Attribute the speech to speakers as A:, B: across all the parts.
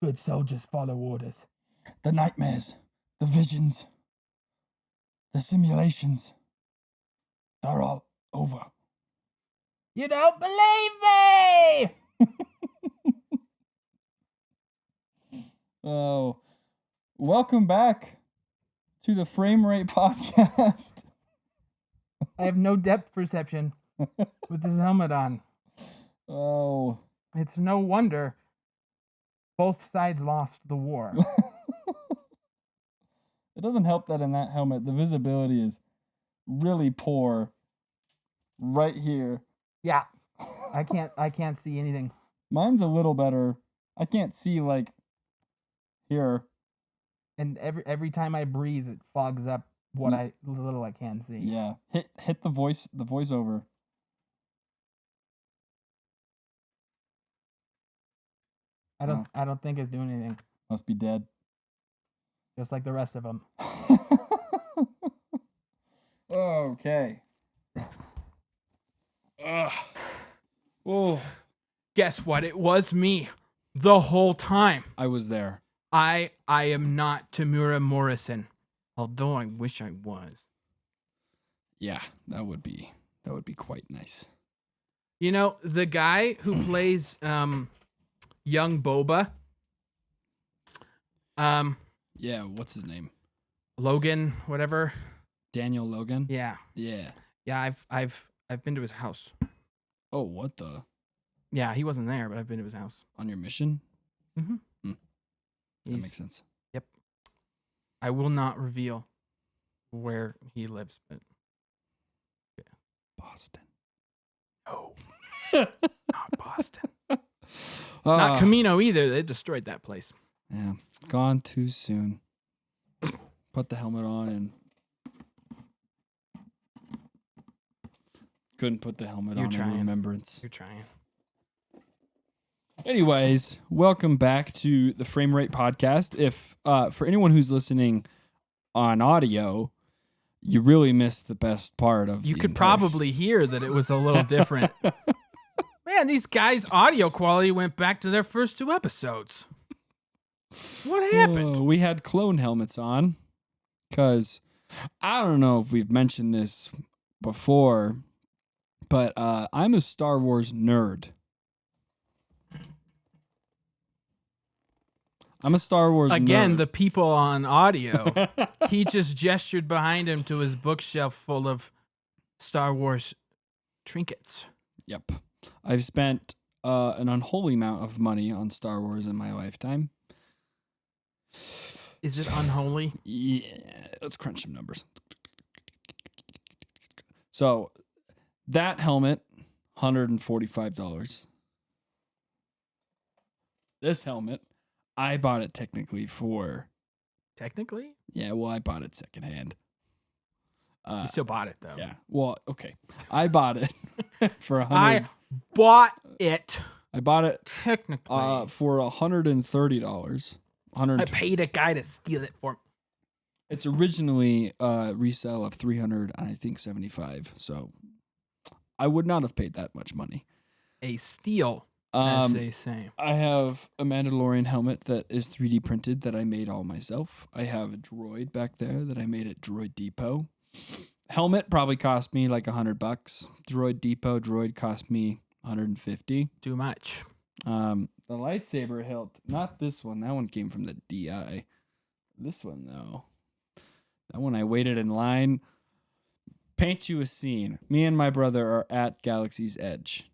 A: Good soldiers follow orders.
B: The nightmares, the visions, the simulations, they're all over.
A: You don't believe me!
B: Oh, welcome back to the Frame Rate Podcast.
A: I have no depth perception with this helmet on.
B: Oh.
A: It's no wonder both sides lost the war.
B: It doesn't help that in that helmet, the visibility is really poor right here.
A: Yeah. I can't see anything.
B: Mine's a little better. I can't see like here.
A: And every time I breathe, it fogs up what little I can see.
B: Yeah. Hit the voiceover.
A: I don't think it's doing anything.
B: Must be dead.
A: Just like the rest of them.
B: Okay. Oh.
A: Guess what? It was me the whole time.
B: I was there.
A: I am not Tamura Morrison, although I wish I was.
B: Yeah, that would be quite nice.
A: You know, the guy who plays young Boba.
B: Yeah, what's his name?
A: Logan, whatever.
B: Daniel Logan?
A: Yeah.
B: Yeah.
A: Yeah, I've been to his house.
B: Oh, what the?
A: Yeah, he wasn't there, but I've been to his house.
B: On your mission?
A: Mm-hmm.
B: That makes sense.
A: Yep. I will not reveal where he lives, but yeah.
B: Boston.
A: No. Not Boston. Not Camino either. They destroyed that place.
B: Yeah. Gone too soon. Put the helmet on and couldn't put the helmet on in remembrance.
A: You're trying.
B: Anyways, welcome back to the Frame Rate Podcast. If for anyone who's listening on audio, you really missed the best part of
A: you could probably hear that it was a little different. Man, these guys' audio quality went back to their first 2 episodes. What happened?
B: We had clone helmets on because I don't know if we've mentioned this before, but I'm a Star Wars nerd. I'm a Star Wars
A: Again,
B: nerd.
A: the people on audio. He just gestured behind him to his bookshelf full of Star Wars trinkets.
B: Yep. I've spent an unholy amount of money on Star Wars in my lifetime.
A: Is it unholy?
B: Yeah. Let's crunch some numbers. So, that helmet, $145. This helmet, I bought it technically for...
A: Technically?
B: Yeah, well, I bought it secondhand.
A: You still bought it, though.
B: Yeah. Well, okay. I bought it for $100.
A: I bought it.
B: I bought it
A: technically
B: for $130.
A: I paid a guy to steal it for me.
B: It's originally resale of $300 and I think $75. So I would not have paid that much money.
A: A steal, as they say.
B: I have a Mandalorian helmet that is 3D printed that I made all myself. I have a droid back there that I made at Droid Depot. Helmet probably cost me like $100. Droid Depot droid cost me $150.
A: Too much.
B: The lightsaber hilt, not this one. That one came from the DI. This one though, that one I waited in line. Paint you a scene. Me and my brother are at Galaxy's Edge.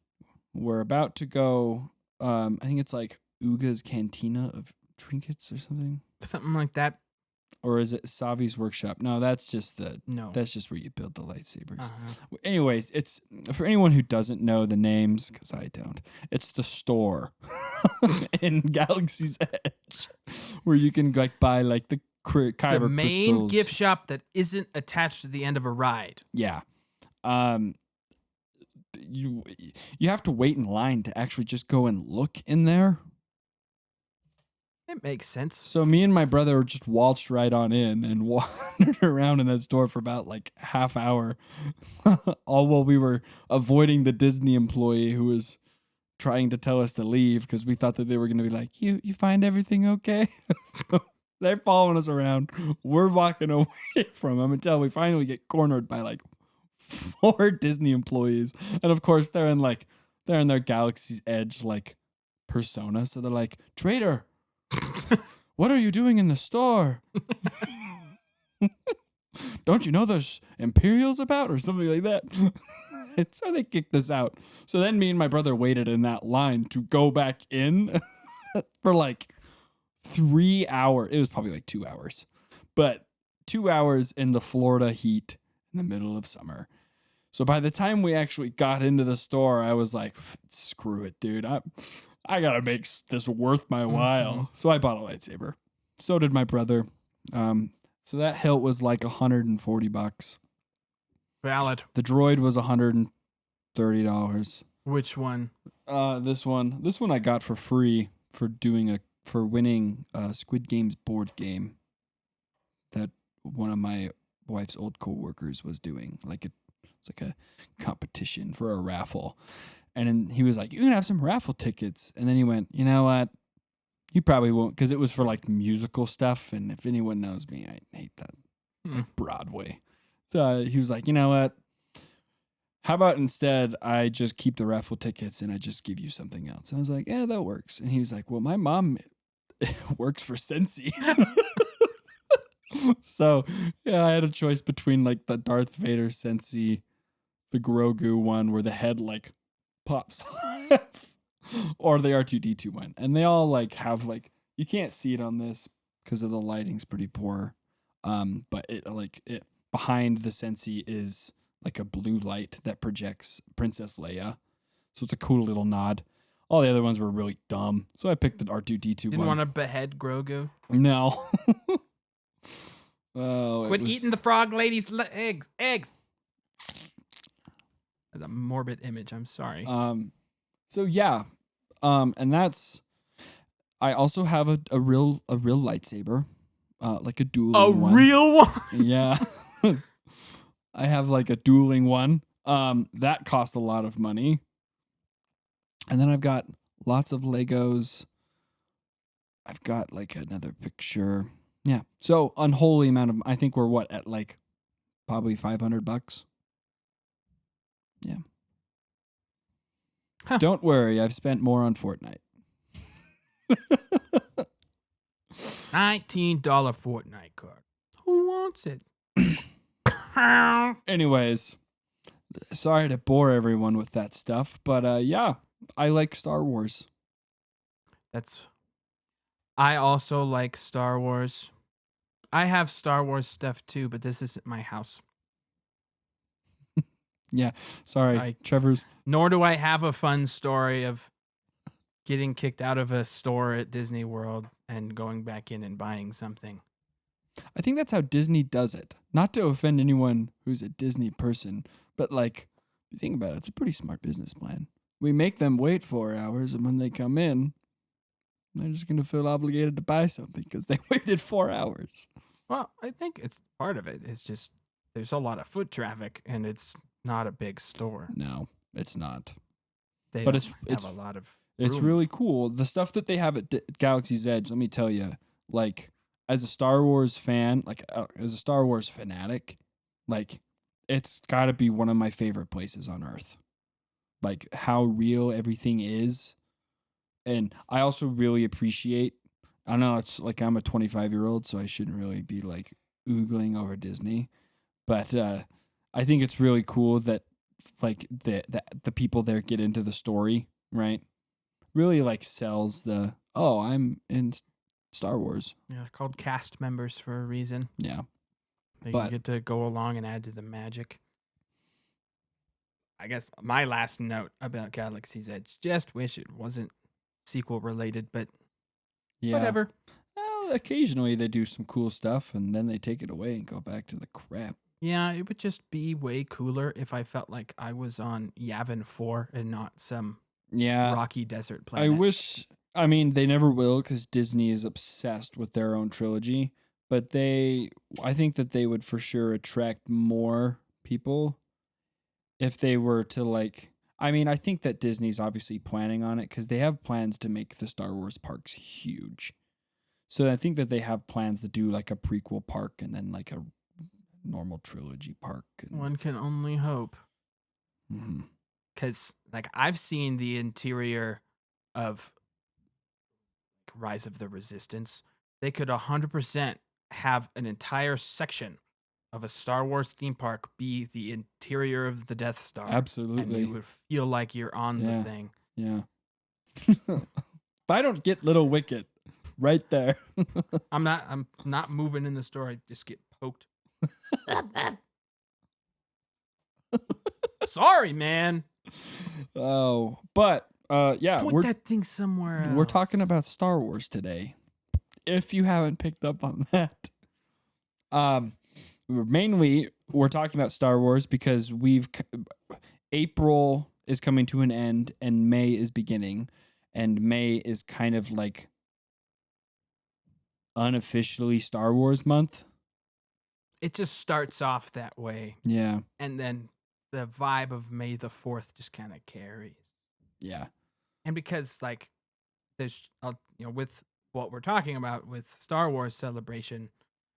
B: We're about to go. I think it's like Uga's Cantina of Trinkets or something.
A: Something like that.
B: Or is it Savi's Workshop? No, that's just that's just where you build the lightsabers.
A: Uh-huh.
B: Anyways, it's for anyone who doesn't know the names, because I don't. It's the store in Galaxy's Edge where you can like buy like the kyber
A: the main
B: crystals.
A: gift shop that isn't attached to the end of a ride.
B: Yeah. You have to wait in line to actually just go and look in there.
A: It makes sense.
B: So me and my brother just waltzed right on in and wandered around in that store for about like half hour, all while we were avoiding the Disney employee who was trying to tell us to leave because we thought that they were going to be like, you find everything okay? So they're following us around. We're walking away from them until we finally get cornered by like 4 Disney employees. And of course, they're in their Galaxy's Edge like persona. So they're like, traitor, what are you doing in the store? Don't you know there's Imperials about or something like that? And so they kicked us out. So then me and my brother waited in that line to go back in for like 3 hours. It was probably like 2 hours, but 2 hours in the Florida heat in the middle of summer. So by the time we actually got into the store, I was like, screw it, dude. I got to make this worth my while. So I bought a lightsaber. So did my brother. So that hilt was like $140.
A: Valid.
B: The droid was $130.
A: Which one?
B: This one I got for free for winning Squid Game's board game that one of my wife's old coworkers was doing. It's like a competition for a raffle. And then he was like, "You can have some raffle tickets." And then he went, "You know what? You probably won't," because it was for like musical stuff. And if anyone knows me, I hate that. Like Broadway. So he was like, "You know what? How about instead I just keep the raffle tickets and I just give you something else?" And I was like, "Yeah, that works." And he was like, "Well, my mom works for Sensi." So yeah, I had a choice between like the Darth Vader Sensi, the Grogu one where the head like pops off, or the R2D2 one. And they all like have like, you can't see it on this because of the lighting's pretty poor. But it behind the Sensi is like a blue light that projects Princess Leia. So it's a cool little nod. All the other ones were really dumb. So I picked the R2D2 one.
A: Didn't want to behead Grogu?
B: No. Oh,
A: Quit eating the frog lady's eggs. That's a morbid image. I'm sorry.
B: So yeah. And that's, I also have a real lightsaber. Like a dueling one.
A: A real one?
B: Yeah. I have like a dueling one. That cost a lot of money. And then I've got lots of Legos. I've got like another picture. Yeah. So unholy amount of, I think we're at like probably $500. Yeah.
A: Huh.
B: Don't worry. I've spent more on Fortnite.
A: $19 Fortnite card. Who wants it?
B: Anyways, sorry to bore everyone with that stuff, but yeah, I like Star Wars.
A: I also like Star Wars. I have Star Wars stuff too, but this isn't my house.
B: Yeah, sorry, Trevor's.
A: Nor do I have a fun story of getting kicked out of a store at Disney World and going back in and buying something.
B: I think that's how Disney does it. Not to offend anyone who's a Disney person, but like, if you think about it, it's a pretty smart business plan. We make them wait 4 hours, and when they come in, they're just going to feel obligated to buy something because they waited 4 hours.
A: Well, I think it's part of it. It's just there's a lot of foot traffic, and it's not a big store.
B: No, it's not.
A: But it's a lot of room.
B: It's really cool. The stuff that they have at Galaxy's Edge, let me tell you, like, as a Star Wars fan, like, as a Star Wars fanatic, like, it's got to be one of my favorite places on Earth. Like, how real everything is. And I also really appreciate, I know it's like I'm a 25-year-old, so I shouldn't really be, like, oogling over Disney. But I think it's really cool that, like, the people there get into the story, right? Really, like, sells I'm in Star Wars.
A: Yeah, they're called cast members for a reason.
B: Yeah.
A: They get to go along and add to the magic. I guess my last note about Galaxy's Edge, just wish it wasn't sequel related, but
B: yeah.
A: Whatever.
B: Well, occasionally they do some cool stuff and then they take it away and go back to the crap.
A: Yeah, it would just be way cooler if I felt like I was on Yavin 4 and not some rocky desert planet.
B: I mean, they never will because Disney is obsessed with their own trilogy, but I think that they would for sure attract more people if they were to, like, I mean, I think that Disney's obviously planning on it because they have plans to make the Star Wars parks huge. So I think that they have plans to do like a prequel park and then like a normal trilogy park. And,
A: One can only hope.
B: Mhm.
A: Because, like, I've seen the interior of Rise of the Resistance. They could 100% have an entire section of a Star Wars theme park be the interior of the Death Star. And
B: Absolutely.
A: you would feel like you're on
B: Yeah.
A: the thing.
B: Yeah. If I don't get Little Wicket right there.
A: I'm not moving in the store. I just get poked. Sorry, man.
B: Oh, but yeah,
A: Point that thing somewhere else.
B: we're talking about Star Wars today. If you haven't picked up on that, we're talking about Star Wars because April is coming to an end and May is beginning, and May is kind of like unofficially Star Wars month.
A: It just starts off that way.
B: Yeah.
A: And then the vibe of May the 4th just kind of carries.
B: Yeah.
A: And because, like, there's, with what we're talking about with Star Wars Celebration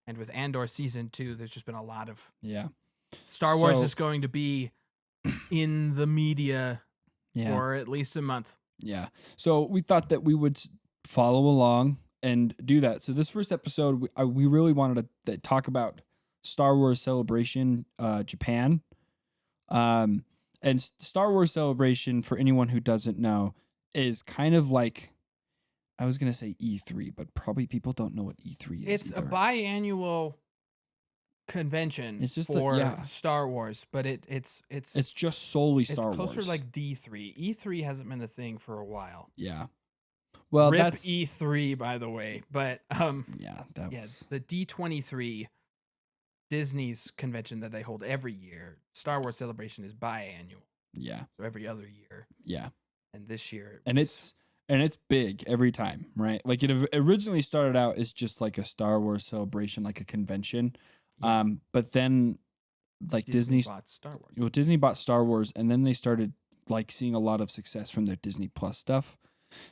A: and with Andor Season 2, there's just been a lot of Star Wars is going to be in the media for at least a month.
B: Yeah. So we thought that we would follow along and do that. So this first episode, we really wanted to talk about Star Wars Celebration Japan. And Star Wars Celebration, for anyone who doesn't know, is kind of like, I was going to say E3, but probably people don't know what E3 is.
A: It's a biannual convention.
B: It's just
A: for Star Wars, but it's
B: just solely Star Wars.
A: It's closer like D3. E3 hasn't been a thing for a while.
B: Yeah. Well,
A: RIP
B: that's
A: E3, by the way. But
B: was
A: the D23 Disney's convention that they hold every year. Star Wars Celebration is biannual.
B: Yeah.
A: So every other year.
B: Yeah.
A: And this year
B: it's big every time, right? Like it originally started out as just like a Star Wars celebration, like a convention. Yeah. But then like Disney
A: bought Star Wars.
B: Well, Disney bought Star Wars, and then they started like seeing a lot of success from their Disney Plus stuff.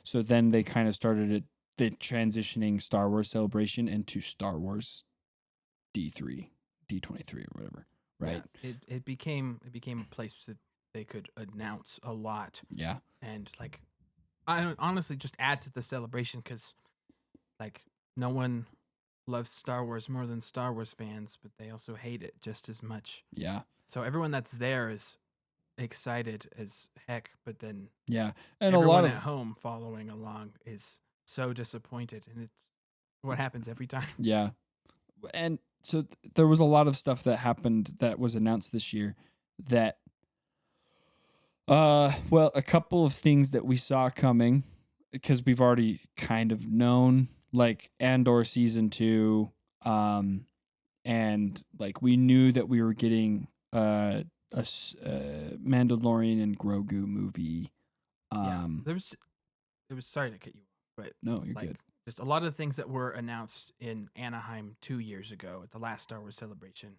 B: So then they kind of started transitioning Star Wars Celebration into Star Wars D23 or whatever, right?
A: Yeah, it became a place that they could announce a lot.
B: Yeah.
A: And like, I don't honestly just add to the celebration because like no one loves Star Wars more than Star Wars fans, but they also hate it just as much.
B: Yeah.
A: So everyone that's there is excited as heck, but then
B: and
A: everyone
B: a lot of
A: at home following along is so disappointed, and it's what happens every time.
B: Yeah. And so there was a lot of stuff that happened that was announced this year that a couple of things that we saw coming because we've already kind of known, like Andor Season 2, and like we knew that we were getting a Mandalorian and Grogu movie.
A: There was sorry to cut you off, but
B: no, you're good.
A: Just a lot of the things that were announced in Anaheim 2 years ago at the last Star Wars Celebration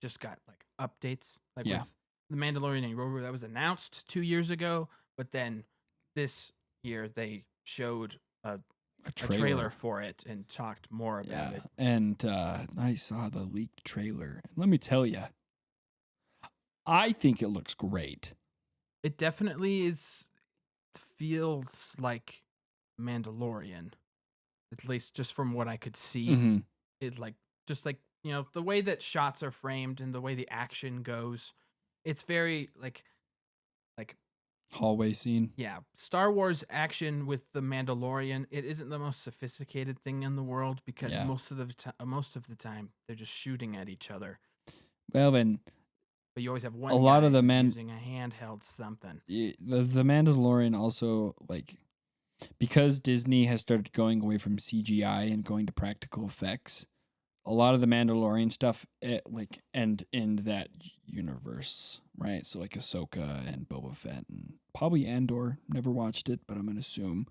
A: just got like updates. Like with The Mandalorian and Grogu, that was announced 2 years ago, but then this year they showed a trailer for it and talked more about it.
B: And I saw the leaked trailer. Let me tell you, I think it looks great.
A: It definitely is. Feels like Mandalorian, at least just from what I could see.
B: Mm-hmm.
A: It like just like the way that shots are framed and the way the action goes. It's very like
B: hallway scene.
A: Yeah, Star Wars action with the Mandalorian. It isn't the most sophisticated thing in the world because most of the time they're just shooting at each other.
B: Well, and
A: but you always have one.
B: A lot of the
A: using a handheld something.
B: The Mandalorian also like because Disney has started going away from CGI and going to practical effects. A lot of the Mandalorian stuff, and in that universe, right? So like Ahsoka and Boba Fett and probably Andor. Never watched it, but I'm gonna assume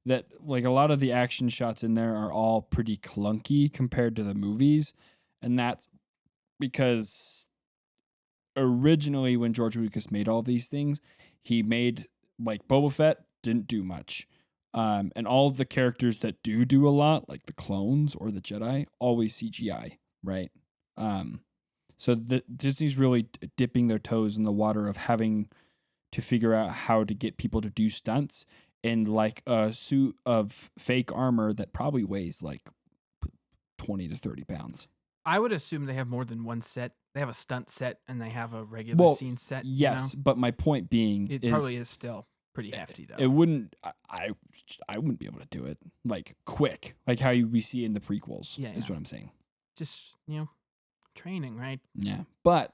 B: that like a lot of the action shots in there are all pretty clunky compared to the movies, and that's because originally when George Lucas made all these things, he made like Boba Fett didn't do much. And all of the characters that do a lot, like the clones or the Jedi, always CGI, right? So Disney's really dipping their toes in the water of having to figure out how to get people to do stunts in like a suit of fake armor that probably weighs like 20 to 30 pounds.
A: I would assume they have more than one set. They have a stunt set and they have a regular scene set.
B: Yes, but my point being
A: it probably is still pretty hefty though.
B: It wouldn't. I wouldn't be able to do it like quick, like how we see in the prequels. Yeah, is what I'm saying.
A: Just training, right?
B: Yeah, but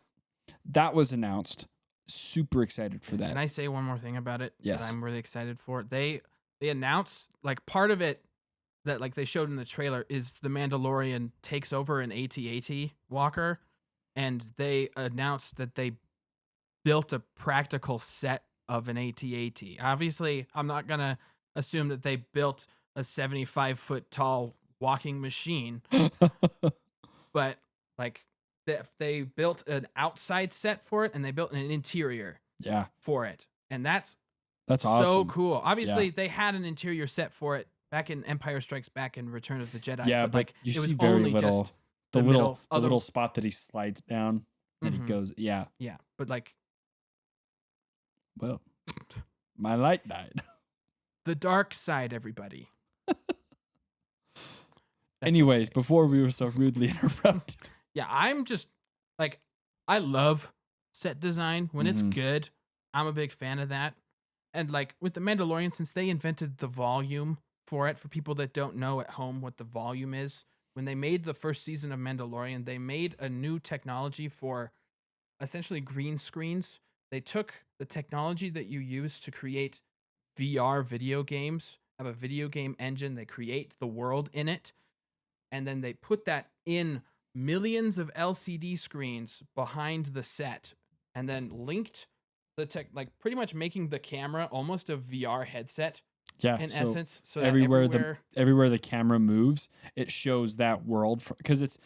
B: that was announced. Super excited for that.
A: Can I say one more thing about it?
B: Yes,
A: that I'm really excited for. They announced like part of it that like they showed in the trailer is the Mandalorian takes over an AT-AT walker, and they announced that they built a practical set of an AT-AT. Obviously, I'm not gonna assume that they built a 75-foot tall walking machine, but like they built an outside set for it, and they built an interior for it, and that's awesome. So cool. Obviously, they had an interior set for it back in Empire Strikes Back and Return of the Jedi.
B: Yeah,
A: but like
B: you
A: it was
B: see very
A: only
B: little,
A: just
B: the little spot that he slides down and he goes. Yeah,
A: but like,
B: well, my light died.
A: The dark side, everybody.
B: Anyways, before we were so rudely interrupted.
A: Yeah, I'm just like, I love set design when it's good. I'm a big fan of that. And like with the Mandalorian, since they invented the volume for it, for people that don't know at home what the volume is, when they made the first season of Mandalorian, they made a new technology for essentially green screens. They took the technology that you use to create VR video games, have a video game engine, they create the world in it, and then they put that in millions of LCD screens behind the set, and then linked the tech, like pretty much making the camera almost a VR headset.
B: Yeah,
A: in essence, so
B: everywhere the camera moves, it shows that world because it's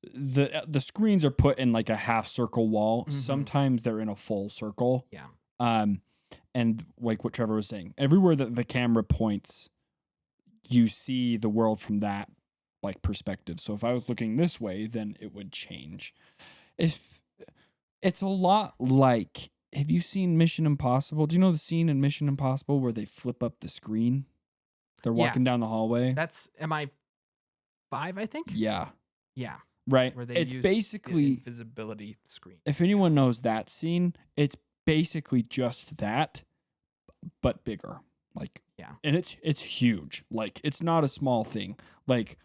B: the screens are put in like a half circle wall. Sometimes they're in a full circle.
A: Yeah.
B: And like what Trevor was saying, everywhere that the camera points, you see the world from that like perspective. So if I was looking this way, then it would change. If it's a lot like, have you seen Mission Impossible? Do you know the scene in Mission Impossible where they flip up the screen? They're walking down the hallway.
A: That's MI5, I think.
B: Yeah.
A: Yeah.
B: Right.
A: Where they
B: it's
A: use
B: basically
A: the invisibility screen.
B: If anyone knows that scene, it's basically just that, but bigger. Like, and it's huge. Like, it's not a small thing. Like,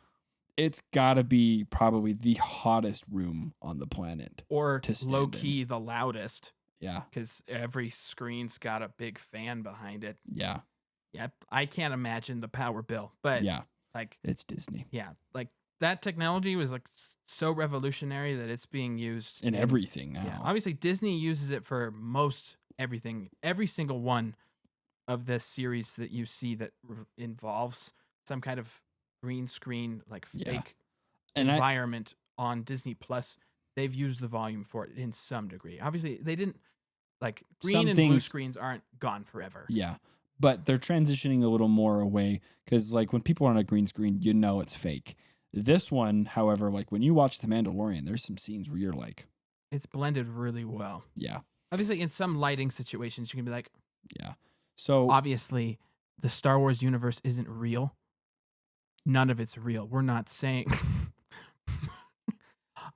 B: it's gotta be probably the hottest room on the planet,
A: or low key the loudest.
B: Yeah,
A: because every screen's got a big fan behind it.
B: Yeah.
A: I can't imagine the power bill, but like
B: it's Disney.
A: Yeah, like that technology was like so revolutionary that it's being used
B: in everything now.
A: Yeah, obviously Disney uses it for most everything. Every single one of this series that you see that involves some kind of green screen, like fake environment on Disney Plus, they've used the volume for it in some degree. Obviously, they didn't like green and blue screens aren't gone forever.
B: Yeah, but they're transitioning a little more away because, like, when people are on a green screen, you know it's fake. This one, however, like when you watch The Mandalorian, there's some scenes where you're like,
A: it's blended really well.
B: Yeah.
A: Obviously, in some lighting situations, you can be like,
B: yeah. So
A: obviously, the Star Wars universe isn't real. None of it's real. We're not saying.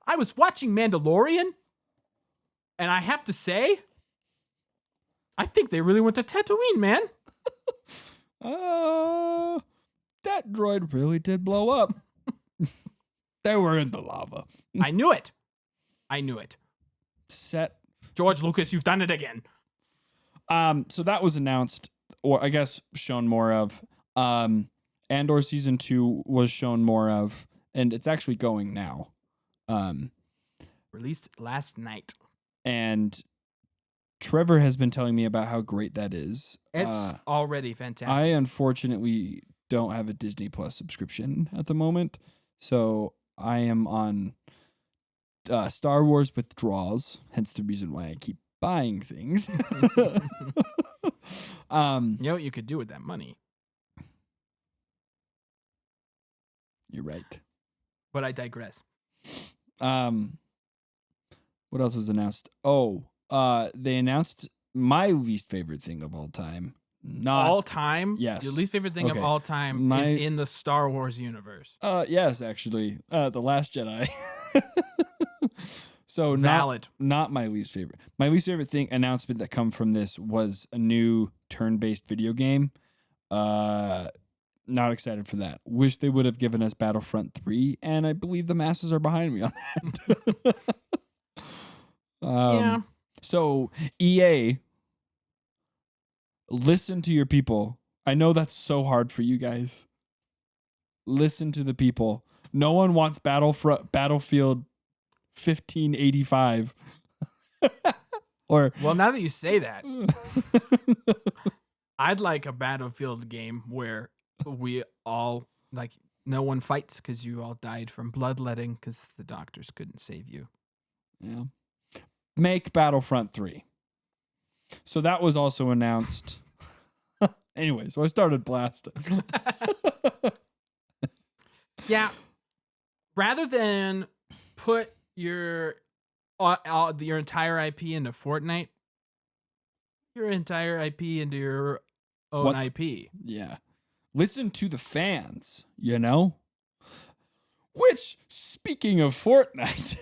A: I was watching Mandalorian, and I have to say, I think they really went to Tatooine, man.
B: That droid really did blow up. They were in the lava.
A: I knew it.
B: Set.
A: George Lucas, you've done it again.
B: So that was announced, or I guess shown more of. Andor Season 2 was shown more of, and it's actually going now.
A: Released last night.
B: And Trevor has been telling me about how great that is.
A: It's already fantastic.
B: I unfortunately don't have a Disney Plus subscription at the moment, so I am on Star Wars withdrawals, hence the reason why I keep buying things.
A: You know what you could do with that money?
B: You're right.
A: But I digress.
B: What else was announced? Oh, they announced my least favorite thing of all time. Not
A: all time?
B: Yes.
A: Your least favorite thing of all time is in the Star Wars universe.
B: Yes, actually. The Last Jedi. So
A: valid.
B: Not my least favorite. My least favorite thing announcement that come from this was a new turn-based video game. Not excited for that. Wish they would have given us Battlefront 3, and I believe the masses are behind me on that.
A: Yeah.
B: So EA, listen to your people. I know that's so hard for you guys. Listen to the people. No one wants Battlefield 1585.
A: Well, now that you say that, I'd like a Battlefield game where we all, like, no one fights because you all died from bloodletting because the doctors couldn't save you.
B: Yeah. Make Battlefront 3. So that was also announced. Anyway, so I started blasting.
A: Yeah. Rather than put your entire IP into Fortnite, your entire IP into your own IP.
B: Yeah. Listen to the fans, you know? Which, speaking of Fortnite,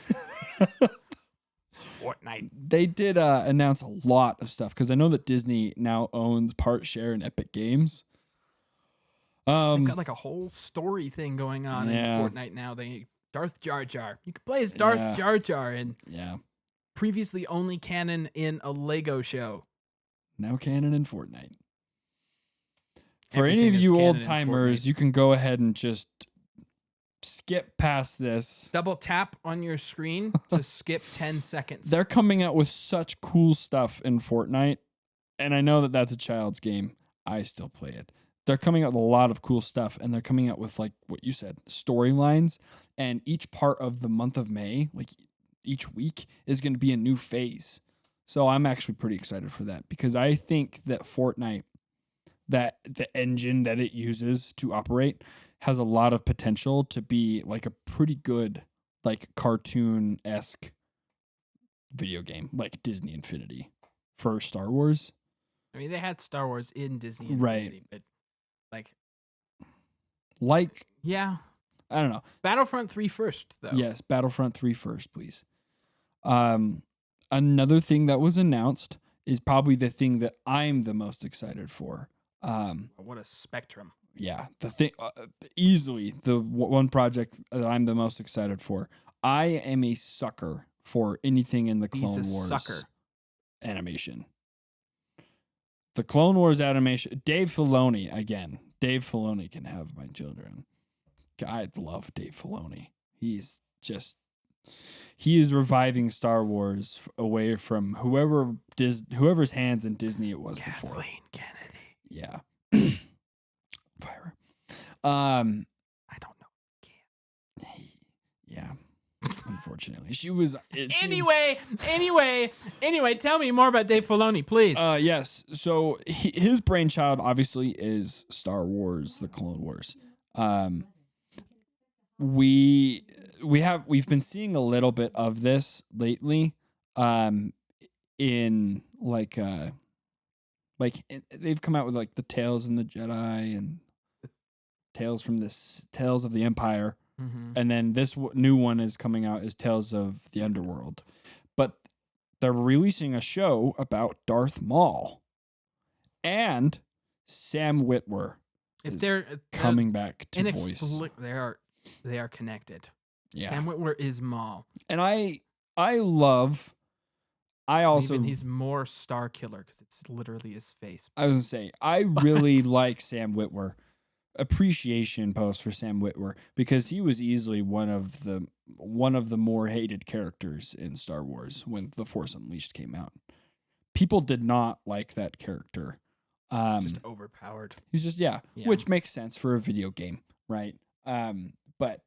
B: they did announce a lot of stuff because I know that Disney now owns part share in Epic Games.
A: They've got like a whole story thing going on in Fortnite now. Darth Jar Jar. You can play as Darth Jar Jar and previously only canon in a Lego show.
B: Now canon in Fortnite. For any of you old timers, you can go ahead and just skip past this.
A: Double tap on your screen to skip 10 seconds.
B: They're coming out with such cool stuff in Fortnite. And I know that that's a child's game. I still play it. They're coming out with a lot of cool stuff. And they're coming out with, like what you said, storylines. And each part of the month of May, like each week, is going to be a new phase. So I'm actually pretty excited for that. Because I think that Fortnite, that the engine that it uses to operate, has a lot of potential to be like a pretty good, like cartoon-esque video game, like Disney Infinity for Star Wars.
A: I mean, they had Star Wars in Disney Infinity, but yeah,
B: I don't know.
A: Battlefront 3 first, though.
B: Yes, Battlefront 3 first, please. Another thing that was announced is probably the thing that I'm the most excited for.
A: What a spectrum.
B: Yeah, the thing, easily the one project that I'm the most excited for. I am a sucker for anything in the Clone Wars animation. The Clone Wars animation, Dave Filoni again. Dave Filoni can have my children. I love Dave Filoni. He is reviving Star Wars away from whoever's hands in Disney it was before.
A: Kathleen Kennedy.
B: Yeah. Fire.
A: I don't know.
B: Yeah. Unfortunately, she was.
A: Anyway, tell me more about Dave Filoni, please.
B: Yes. So his brainchild obviously is Star Wars: The Clone Wars. We've been seeing a little bit of this lately. In they've come out with like the Tales and the Jedi and Tales of the Empire.
A: Mm-hmm.
B: And then this new one is coming out is Tales of the Underworld. But they're releasing a show about Darth Maul. And Sam Witwer is coming back to voice.
A: They are connected.
B: Yeah.
A: Sam Witwer is Maul.
B: And I also...
A: Even he's more Star Killer because it's literally his face.
B: I was going to say, I really like Sam Witwer. Appreciation post for Sam Witwer because he was easily one of the more hated characters in Star Wars when The Force Unleashed came out. People did not like that character.
A: Just overpowered.
B: He's just yeah, which makes sense for a video game, right? But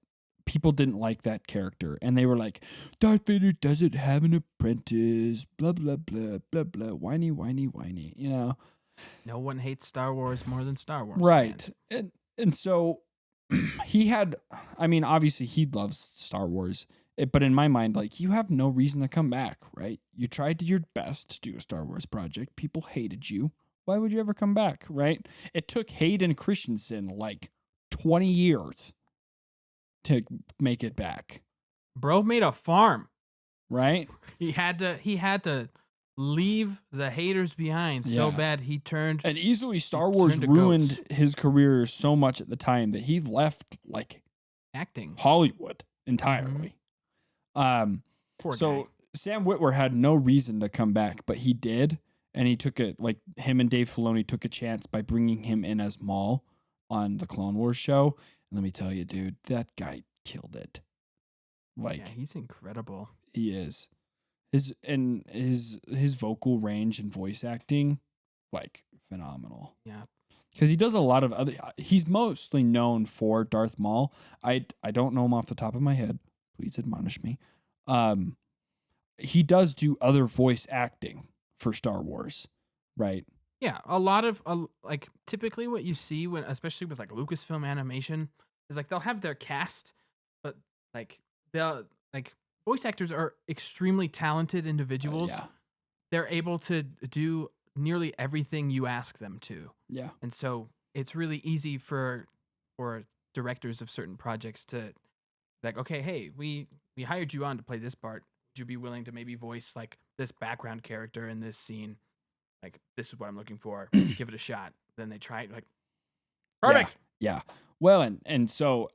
B: people didn't like that character, and they were like, Darth Vader doesn't have an apprentice, blah, blah, blah, blah, blah, whiny, whiny, whiny, you know?
A: No one hates Star Wars more than Star Wars
B: Right.
A: fans.
B: And so he had, I mean, obviously he loves Star Wars, but in my mind, like, you have no reason to come back, right? You tried your best to do a Star Wars project. People hated you. Why would you ever come back, right? It took Hayden Christensen like 20 years to make it back.
A: Bro made a farm.
B: Right?
A: He had to leave the haters behind so bad he turned.
B: And easily Star Wars ruined his career so much at the time that he left like
A: acting
B: Hollywood entirely.
A: Poor guy.
B: Sam Witwer had no reason to come back, but he did. And he took it, like him and Dave Filoni took a chance by bringing him in as Maul on the Clone Wars show. And let me tell you, dude, that guy killed it. Like,
A: yeah, he's incredible.
B: He is. His vocal range and voice acting, like, phenomenal.
A: Yeah.
B: Because he does a lot of other. He's mostly known for Darth Maul. I don't know him off the top of my head. Please admonish me. He does do other voice acting for Star Wars, right?
A: Yeah, a lot of like typically what you see when, especially with like Lucasfilm animation, is like they'll have their cast, but like they'll like voice actors are extremely talented individuals.
B: Yeah.
A: They're able to do nearly everything you ask them to.
B: Yeah.
A: And so it's really easy for directors of certain projects to like, okay, hey, we hired you on to play this part. Would you be willing to maybe voice like this background character in this scene? Like, this is what I'm looking for. Give it a shot. Then they try it. Like, perfect.
B: Yeah. Well, and so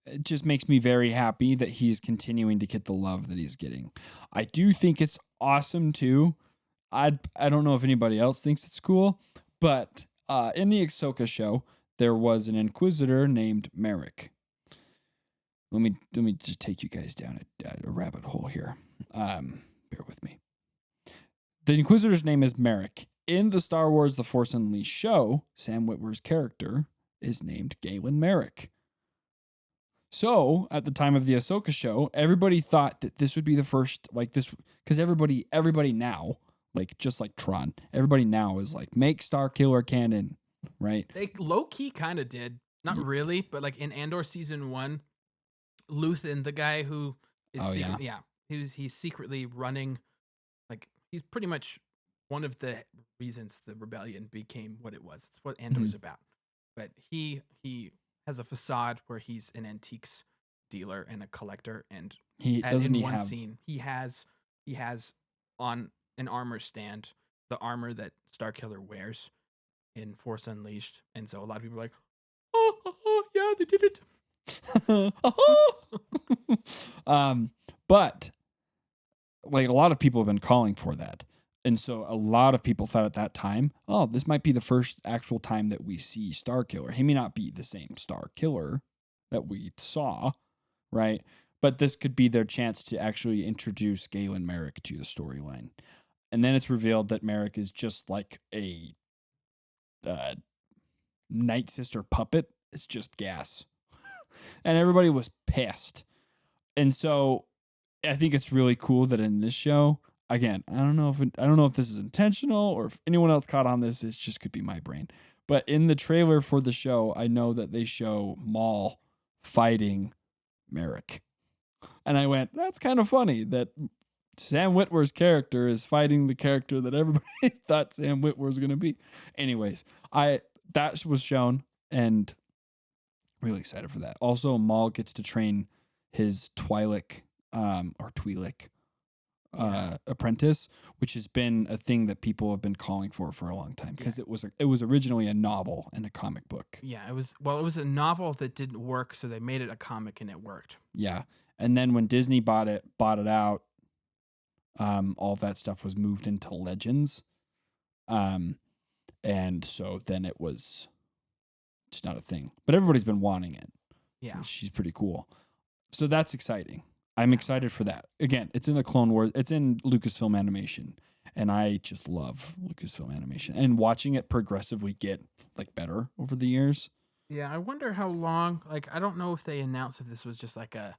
B: it just makes me very happy that he's continuing to get the love that he's getting. I do think it's awesome too. I don't know if anybody else thinks it's cool, but in the Ahsoka show, there was an Inquisitor named Merrick. Let me just take you guys down a rabbit hole here. Bear with me. The Inquisitor's name is Merrick. In the Star Wars The Force Unleashed show, Sam Witwer's character is named Galen Merrick. So, at the time of the Ahsoka show, everybody thought that this would be the first, like this, because everybody now, like just like Tron, everybody now is like, make Starkiller canon, right?
A: They low-key kind of did. Not really, but like in Andor Season 1, Luthen, the guy who is he's secretly running, like he's pretty much one of the reasons the rebellion became what it was. It's what Andor's about. But he has a facade where he's an antiques dealer and a collector, and he has on an armor stand the armor that Starkiller wears in Force Unleashed, and so a lot of people are like, oh yeah, they did it.
B: But like a lot of people have been calling for that. And so a lot of people thought at that time, oh, this might be the first actual time that we see Starkiller. He may not be the same Starkiller that we saw, right? But this could be their chance to actually introduce Galen Merrick to the storyline. And then it's revealed that Merrick is just like a Night Sister puppet. It's just gas. And everybody was pissed. And so I think it's really cool that in this show, again, I don't know if this is intentional or if anyone else caught on this. It just could be my brain. But in the trailer for the show, I know that they show Maul fighting Merrick. And I went, that's kind of funny that Sam Witwer's character is fighting the character that everybody thought Sam Witwer was going to be. Anyways, that was shown and really excited for that. Also, Maul gets to train his Twi'lek apprentice, which has been a thing that people have been calling for a long time because it was originally a novel and a comic book.
A: Yeah, it was a novel that didn't work, so they made it a comic and it worked.
B: Yeah, and then when Disney bought it out, all of that stuff was moved into Legends, and so then it was just not a thing. But everybody's been wanting it.
A: Yeah,
B: she's pretty cool. So that's exciting. I'm excited for that. Again, it's in the Clone Wars. It's in Lucasfilm Animation, and I just love Lucasfilm Animation. And watching it progressively get like better over the years,
A: Yeah, I wonder how long. Like, I don't know if they announced if this was just like a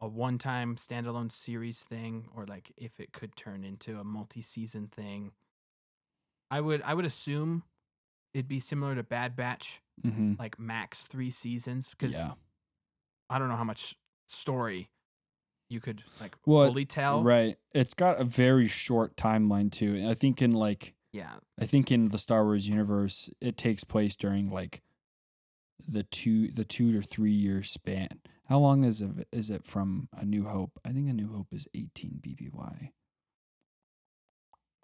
A: one-time standalone series thing, or like if it could turn into a multi-season thing. I would assume it'd be similar to Bad Batch,
B: Mm-hmm.
A: like max 3 seasons, because
B: Yeah.
A: I don't know how much story you could like
B: Well,
A: fully tell.
B: right. It's got a very short timeline too. And I think in
A: Yeah,
B: the Star Wars universe, it takes place during like the 2 to 3 year span. How long is it from A New Hope? I think A New Hope is 18 BBY.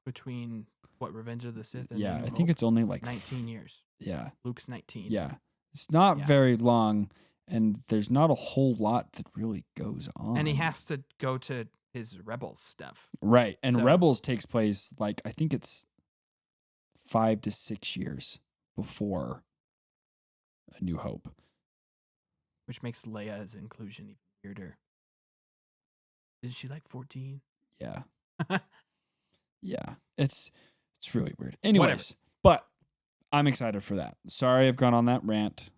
A: between what Revenge of the Sith and
B: Yeah,
A: The New
B: I think
A: Hope,
B: it's only like
A: 19 years.
B: Yeah,
A: Luke's 19.
B: yeah. It's not
A: Yeah.
B: very long, and there's not a whole lot that really goes on.
A: And he has to go to his Rebels stuff.
B: Right, and
A: So-
B: Rebels takes place like I think it's 5 to 6 years before A New Hope.
A: Which makes Leia's inclusion even weirder. Isn't she like 14?
B: Yeah. Yeah. It's really weird. Anyways,
A: Whatever.
B: but I'm excited for that. Sorry I've gone on that rant.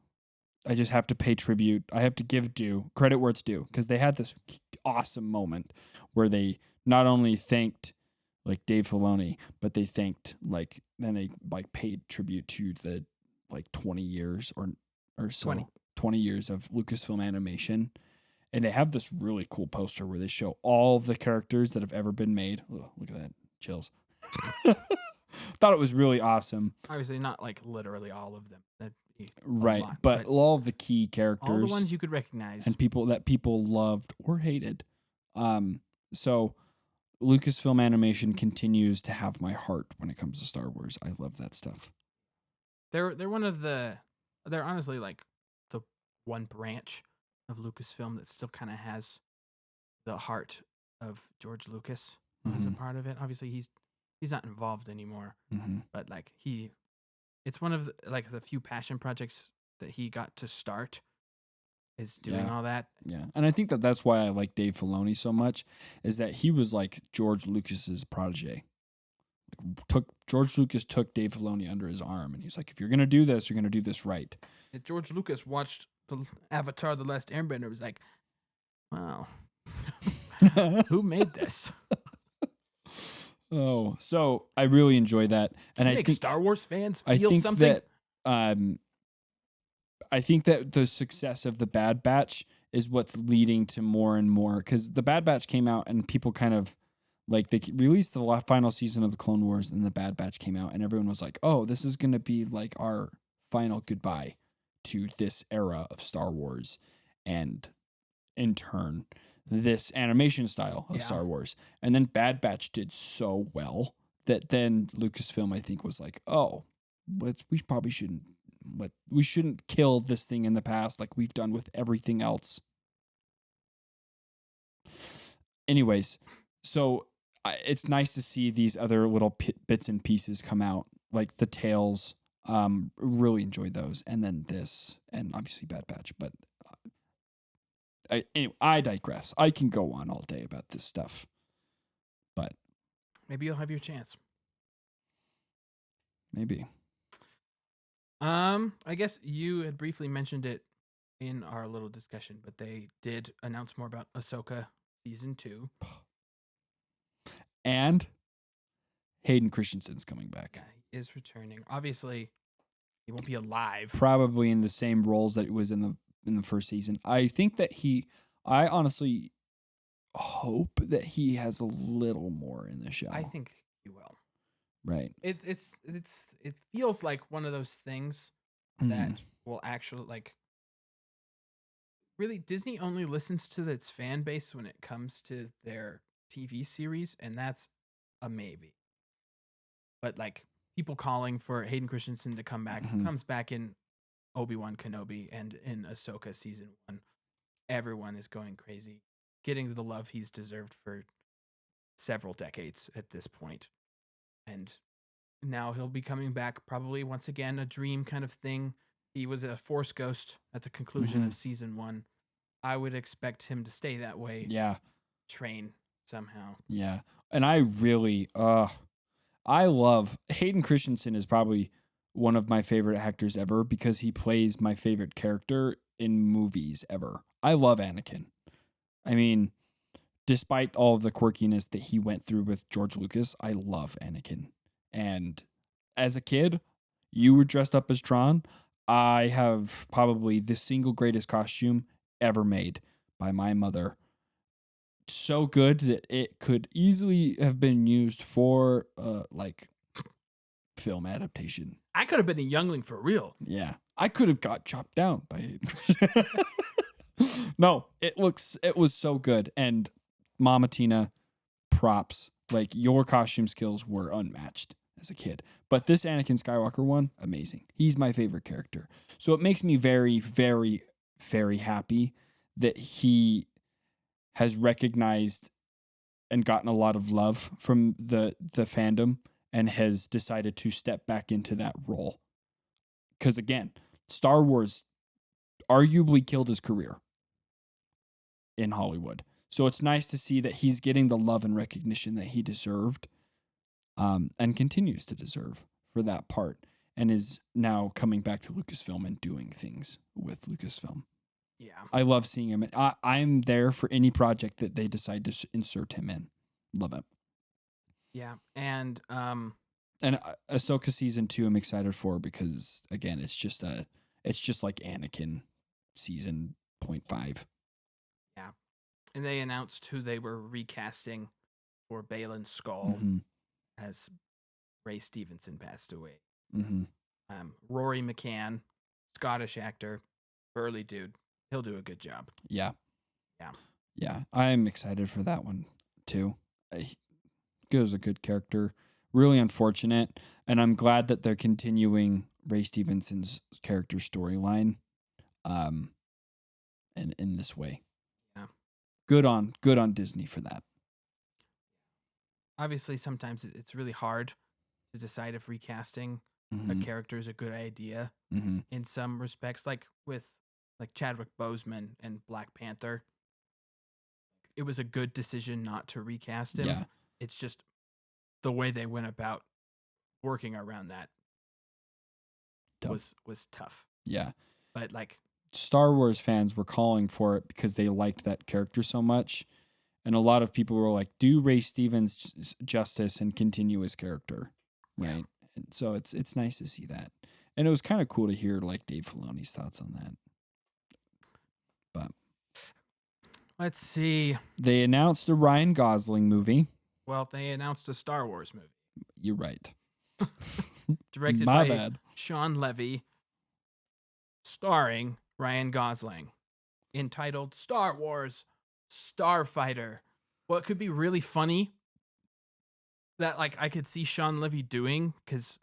B: I just have to pay tribute. I have to give credit where it's due, because they had this awesome moment where they not only thanked like Dave Filoni, but they thanked then they paid tribute to the 20 years or so 20 years of Lucasfilm animation. And they have this really cool poster where they show all of the characters that have ever been made. Oh, look at that. Chills. Thought it was really awesome.
A: Obviously, not like literally all of them. That'd be a
B: Right.
A: lot,
B: But all of the key characters.
A: all the ones you could recognize.
B: And people that people loved or hated. So Lucasfilm Animation continues to have my heart when it comes to Star Wars. I love that stuff.
A: They're honestly like the one branch of Lucasfilm that still kind of has the heart of George Lucas as a part of it. Obviously, he's not involved anymore, but like it's one of the few passion projects that he got to start, is doing all that.
B: Yeah, and I think that's why I like Dave Filoni so much, is that he was like George Lucas's protege. George Lucas took Dave Filoni under his arm, and he's like, if you're gonna do this, you're gonna do this right.
A: And George Lucas watched the Avatar: The Last Airbender, was like, wow, who made this?
B: Oh, so I really enjoy that, and I think
A: Star Wars fans feel
B: I think
A: something.
B: that I think that the success of the Bad Batch is what's leading to more and more, because the Bad Batch came out and people kind of they released the final season of the Clone Wars, and the Bad Batch came out, and everyone was like, "Oh, this is gonna be like our final goodbye to this era of Star Wars," and in turn, this animation style of Star Wars. And then Bad Batch did so well that then Lucasfilm, I think, was like, "Oh, we probably shouldn't." But we shouldn't kill this thing in the past like we've done with everything else. Anyways, so it's nice to see these other little bits and pieces come out, like the Tales. Really enjoyed those, and then this, and obviously Bad Batch. But anyway, I digress. I can go on all day about this stuff, but
A: Maybe you'll have your chance.
B: Maybe.
A: I guess you had briefly mentioned it in our little discussion, but they did announce more about Ahsoka season 2.
B: And Hayden Christensen's coming back.
A: Yeah, he is returning. Obviously, he won't be alive.
B: Probably in the same roles that it was in the first season. I think that I honestly hope that he has a little more in the show.
A: I think he will.
B: Right.
A: It feels like one of those things that will actually really, Disney only listens to its fan base when it comes to their TV series, and that's a maybe. But people calling for Hayden Christensen to come back, comes back in Obi-Wan Kenobi and in Ahsoka season 1. Everyone is going crazy, getting the love he's deserved for several decades at this point. And now he'll be coming back, probably once again, a dream kind of thing. He was a Force ghost at the conclusion of season 1. I would expect him to stay that way.
B: Yeah.
A: Train somehow.
B: Yeah. And I really, I love Hayden Christensen is probably one of my favorite actors ever because he plays my favorite character in movies ever. I love Anakin. I mean, despite all of the quirkiness that he went through with George Lucas, I love Anakin. And as a kid, you were dressed up as Tron. I have probably the single greatest costume ever made by my mother. So good that it could easily have been used for like film adaptation.
A: I could have been a youngling for real.
B: Yeah. I could have got chopped down by No, it was so good. And Mama Tina, props. Like, your costume skills were unmatched as a kid. But this Anakin Skywalker one, amazing. He's my favorite character. So it makes me very, very, very happy that he has recognized and gotten a lot of love from the fandom and has decided to step back into that role. Because again, Star Wars arguably killed his career in Hollywood. So it's nice to see that he's getting the love and recognition that he deserved, and continues to deserve for that part, and is now coming back to Lucasfilm and doing things with Lucasfilm.
A: Yeah.
B: I love seeing him. I'm there for any project that they decide to insert him in. Love it.
A: Yeah. And
B: Ahsoka season 2 I'm excited for because again, it's just like Anakin season 0.5.
A: Yeah. And they announced who they were recasting for Baylan Skoll as Ray Stevenson passed away. Rory McCann, Scottish actor, burly dude. He'll do a good job.
B: Yeah.
A: Yeah.
B: Yeah. I'm excited for that one too. He was a good character. Really unfortunate. And I'm glad that they're continuing Ray Stevenson's character storyline and in this way.
A: Yeah.
B: Good on Disney for that.
A: Obviously, sometimes it's really hard to decide if recasting a character is a good idea in some respects, like with Chadwick Boseman and Black Panther. It was a good decision not to recast him.
B: Yeah.
A: It's just the way they went about working around that was tough.
B: Yeah.
A: But
B: Star Wars fans were calling for it because they liked that character so much. And a lot of people were like, do Ray Stevens justice and continue his character. Right. Yeah. And so it's nice to see that. And it was kind of cool to hear Dave Filoni's thoughts on that. But
A: let's see.
B: They announced a Ryan Gosling movie.
A: Well, they announced a Star Wars movie.
B: You're right.
A: Directed by Sean Levy, starring Ryan Gosling, entitled Star Wars Starfighter. What could be really funny that I could see Sean Levy doing, because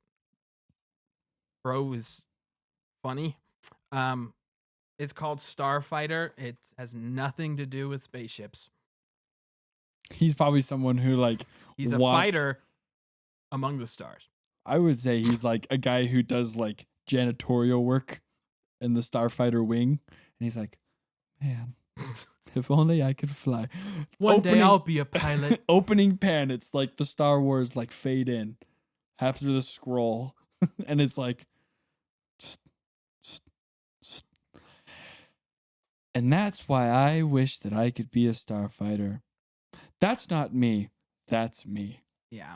A: bro is funny. It's called Starfighter. It has nothing to do with spaceships.
B: He's probably someone who
A: he's a fighter among the stars.
B: I would say he's a guy who does janitorial work in the Starfighter wing, and he's like, man, if only I could fly.
A: One day I'll be a pilot.
B: Opening pan, it's the Star Wars fade in after the scroll, and it's and that's why I wish that I could be a starfighter. That's not me. That's me.
A: Yeah.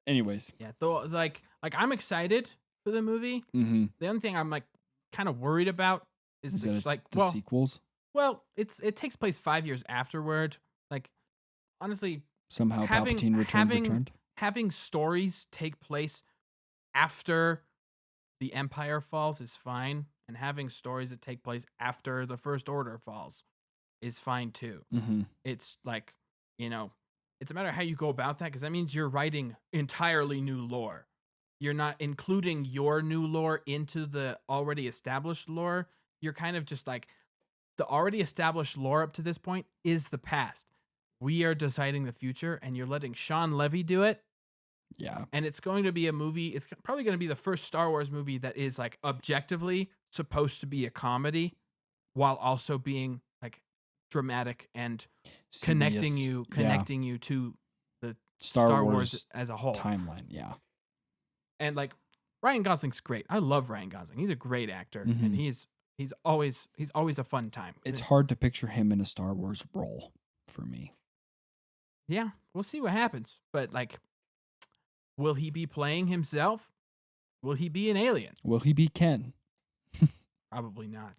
B: Anyways.
A: Yeah. Though, I'm excited for the movie.
B: Mm-hmm.
A: The only thing I'm kind of worried about is
B: that the sequels.
A: Well, it takes place 5 years afterward. Honestly,
B: somehow Palpatine returned.
A: Having stories take place after the Empire falls is fine, and having stories that take place after the First Order falls is fine too.
B: Mm-hmm.
A: It's it's a matter of how you go about that, because that means you're writing entirely new lore. You're not including your new lore into the already established lore. You're kind of just the already established lore up to this point is the past. We are deciding the future, and you're letting Sean Levy do it.
B: Yeah.
A: And it's going to be a movie. It's probably going to be the first Star Wars movie that is objectively supposed to be a comedy while also being dramatic and connecting you to the Star Wars as a whole
B: timeline. Yeah.
A: And like Ryan Gosling's great. I love Ryan Gosling. He's a great actor, and he's always a fun time.
B: It's hard to picture him in a Star Wars role for me.
A: Yeah, we'll see what happens. But like, will he be playing himself? Will he be an alien?
B: Will he be Ken?
A: Probably not.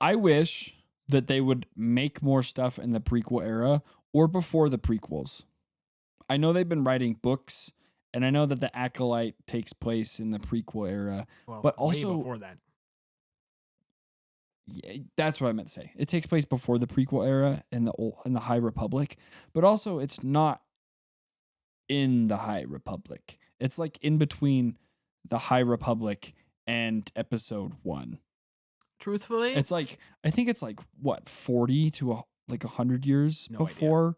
B: I wish that they would make more stuff in the prequel era or before the prequels. I know they've been writing books, and I know that the Acolyte takes place in the prequel era, but also
A: way before that.
B: Yeah, that's what I meant to say. It takes place before the prequel era in the High Republic, but also it's not in the High Republic. It's like in between the High Republic and Episode 1.
A: Truthfully,
B: It's like I think it's like what 40 to 100 years
A: No
B: before,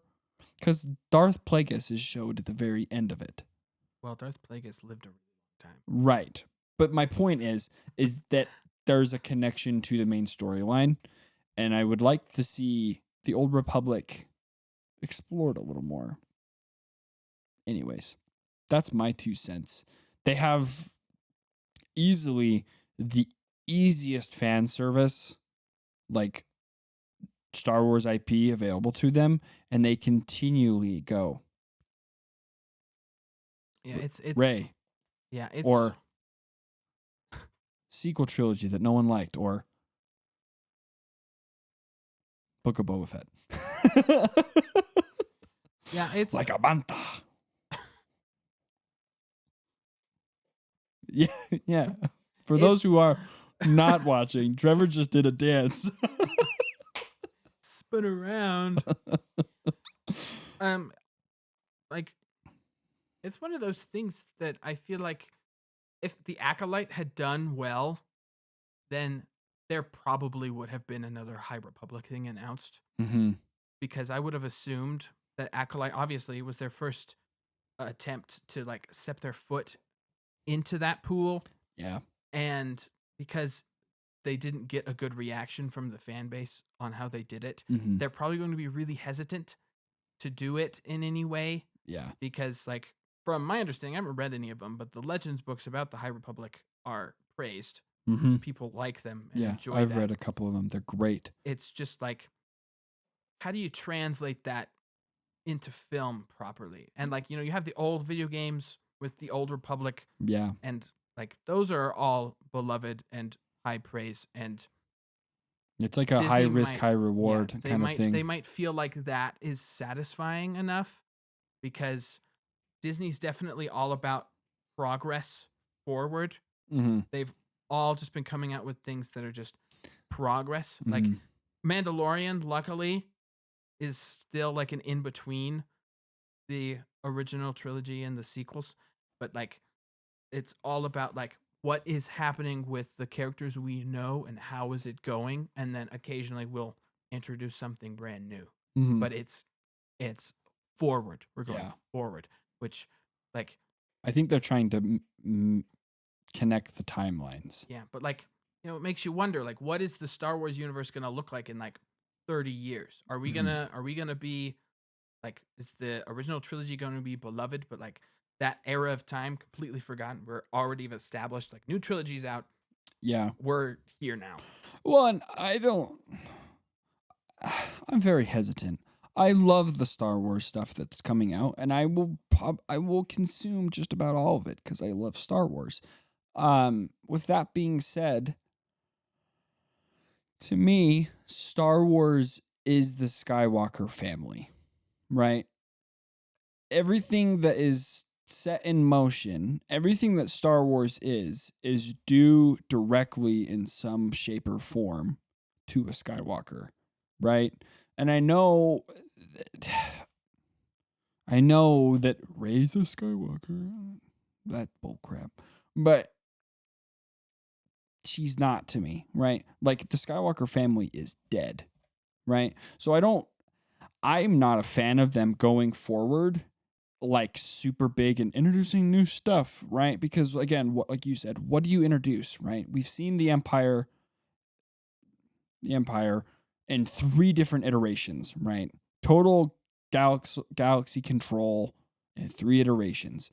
B: because Darth Plagueis is showed at the very end of it.
A: well, Darth Plagueis lived a really long time.
B: Right, but my point is that there's a connection to the main storyline, and I would like to see the Old Republic explored a little more. Anyways, that's my 2 cents. They have easily the easiest fan service, like Star Wars IP available to them, and they continually go.
A: Yeah, it's
B: Rey,
A: yeah, it's
B: or sequel trilogy that no one liked, or Book of Boba Fett.
A: yeah, it's
B: Like a manta. Yeah, yeah. For those who are not watching, Trevor just did a dance.
A: spin around. Like, it's one of those things that I feel like if the Acolyte had done well, then there probably would have been another High Republic thing announced.
B: Mm-hmm.
A: Because I would have assumed that Acolyte obviously was their first attempt to like step their foot into that pool.
B: Yeah.
A: And because they didn't get a good reaction from the fan base on how they did it,
B: Mm-hmm.
A: they're probably going to be really hesitant to do it in any way.
B: Yeah.
A: Because, like, from my understanding, I haven't read any of them, but the Legends books about the High Republic are praised.
B: Mm-hmm.
A: People like them and
B: Yeah.
A: enjoy
B: I've
A: them.
B: read a couple of them. They're great.
A: It's just like, how do you translate that into film properly? And, like, you have the old video games with the Old Republic,
B: Yeah.
A: and like those are all beloved and high praise, and
B: It's like a
A: Disney
B: high risk,
A: might-
B: high reward
A: yeah,
B: kind of thing.
A: They might feel like that is satisfying enough because Disney's definitely all about progress forward.
B: Mm-hmm.
A: They've all just been coming out with things that are just progress.
B: Mm-hmm.
A: Like Mandalorian, luckily, is still like an in between the original trilogy and the sequels, but like it's all about like what is happening with the characters we know and how is it going, and then occasionally we'll introduce something brand new.
B: Mm-hmm.
A: But it's forward. We're going
B: Yeah.
A: forward, which like
B: I think they're trying to connect the timelines.
A: yeah, but like it makes you wonder like what is the Star Wars universe going to look like in like 30 years? Are we going to be like, is the original trilogy going to be beloved, but like that era of time completely forgotten? We're already established, like new trilogies out.
B: Yeah.
A: We're here now.
B: Well, and I'm very hesitant. I love the Star Wars stuff that's coming out, and I will consume just about all of it because I love Star Wars. With that being said, to me, Star Wars is the Skywalker family, right? Everything that is set in motion, everything that Star Wars is due directly in some shape or form to a Skywalker, right? And I know that Rey's a Skywalker. That's bullcrap. But she's not to me, right? Like the Skywalker family is dead, right? So I'm not a fan of them going forward like super big and introducing new stuff, right? Because again, like you said, what do you introduce, right? We've seen the Empire in 3 different iterations, right? Total galaxy control in 3 iterations,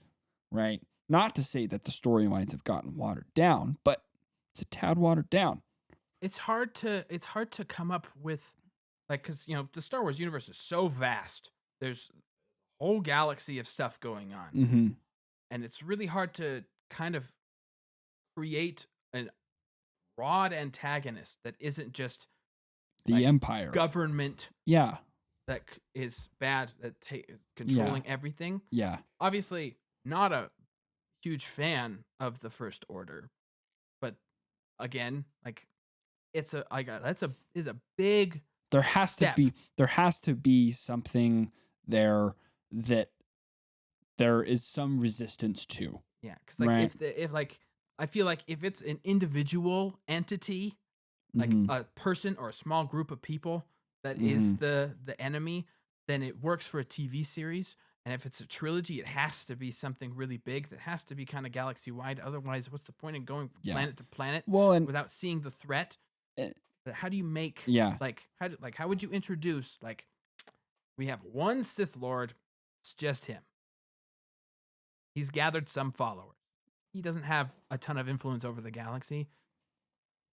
B: right? Not to say that the storylines have gotten watered down, but it's a tad watered down.
A: It's hard to come up with, like, because the Star Wars universe is so vast. There's a whole galaxy of stuff going on,
B: Mm-hmm.
A: and it's really hard to kind of create a broad antagonist that isn't just
B: The Empire.
A: government
B: Yeah.
A: that is bad at controlling everything.
B: Yeah.
A: Obviously, not a huge fan of the First Order, but again, like it's a big.
B: There has to be something there that there is some resistance to.
A: Yeah, because like I feel like if it's an individual entity, like a person or a small group of people that is the enemy, then it works for a TV series. And if it's a trilogy, it has to be something really big that has to be kind of galaxy wide. Otherwise, what's the point in going from planet to planet without seeing the threat? How do you make how would you introduce, like, we have one Sith Lord, it's just him. He's gathered some followers. He doesn't have a ton of influence over the galaxy,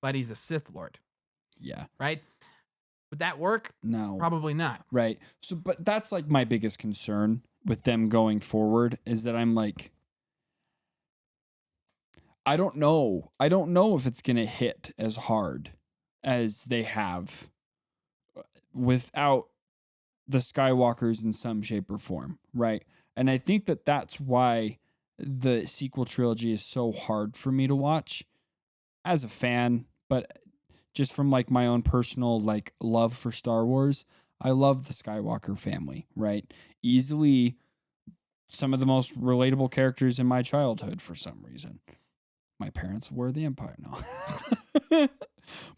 A: but he's a Sith Lord.
B: Yeah.
A: Right? Would that work?
B: No.
A: Probably not.
B: Right. So, but that's like my biggest concern with them going forward is that I'm like, I don't know. I don't know if it's going to hit as hard as they have without the Skywalkers in some shape or form. Right. And I think that that's why the sequel trilogy is so hard for me to watch as a fan, but just from like my own personal like love for Star Wars, I love the Skywalker family, right? Easily some of the most relatable characters in my childhood for some reason. My parents were the Empire, no.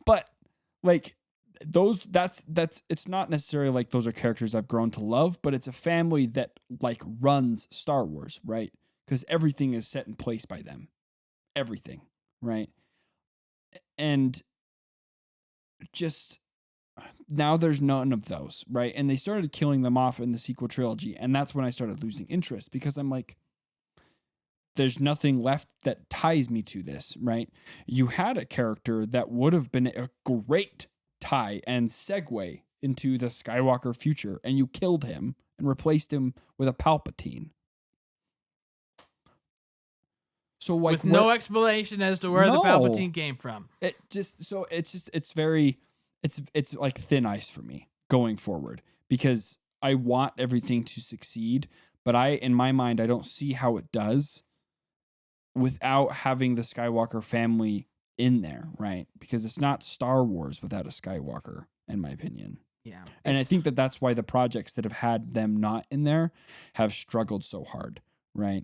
B: But like that's it's not necessarily like those are characters I've grown to love, but it's a family that like runs Star Wars, right? Because everything is set in place by them. Everything, right? And just now there's none of those, right? And they started killing them off in the sequel trilogy, and that's when I started losing interest because I'm like, there's nothing left that ties me to this, right? You had a character that would have been a great tie and segue into the Skywalker future, and you killed him and replaced him with a Palpatine. So like
A: with no explanation as to where the Palpatine came from.
B: It's like thin ice for me going forward because I want everything to succeed, but in my mind I don't see how it does without having the Skywalker family in there, right? Because it's not Star Wars without a Skywalker, in my opinion.
A: Yeah.
B: And I think that that's why the projects that have had them not in there have struggled so hard, right?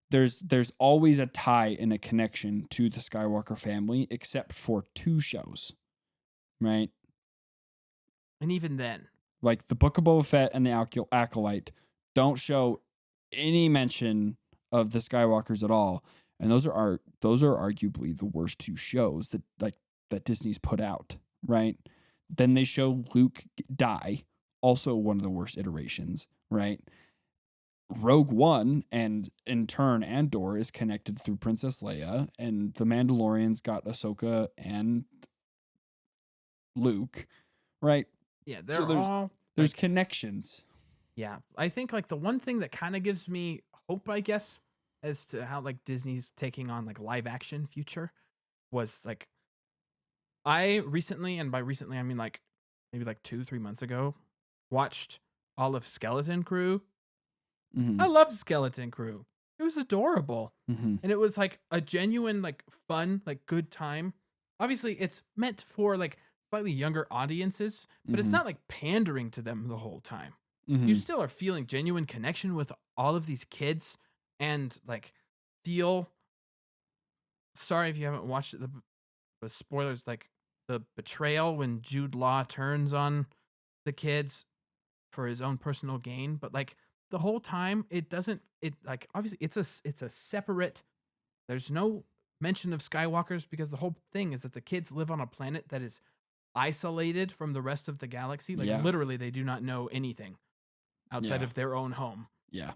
B: There's always a tie and a connection to the Skywalker family, except for 2 shows, right?
A: And even then,
B: like the Book of Boba Fett and the Acolyte don't show any mention of the Skywalkers at all, and those are arguably the worst 2 shows that Disney's put out, right? Then they show Luke die, also one of the worst iterations, right? Rogue One and in turn Andor is connected through Princess Leia, and the Mandalorians got Ahsoka and Luke, right?
A: Yeah,
B: there's connections.
A: Yeah, I think like the one thing that kind of gives me hope, I guess, as to how like Disney's taking on like live action future was like I recently, and by recently I mean like maybe like 2-3 months ago, watched all of Skeleton Crew.
B: Mm-hmm.
A: I loved Skeleton Crew. It was adorable.
B: Mm-hmm.
A: And it was like a genuine, like fun, like good time. Obviously, it's meant for like slightly younger audiences, but it's not like pandering to them the whole time.
B: Mm-hmm.
A: You still are feeling genuine connection with all of these kids and like feel sorry if you haven't watched it, the spoilers, like the betrayal when Jude Law turns on the kids for his own personal gain, but like the whole time obviously it's a separate, there's no mention of Skywalkers because the whole thing is that the kids live on a planet that is isolated from the rest of the galaxy. Like literally they do not know anything outside of their own home.
B: Yeah.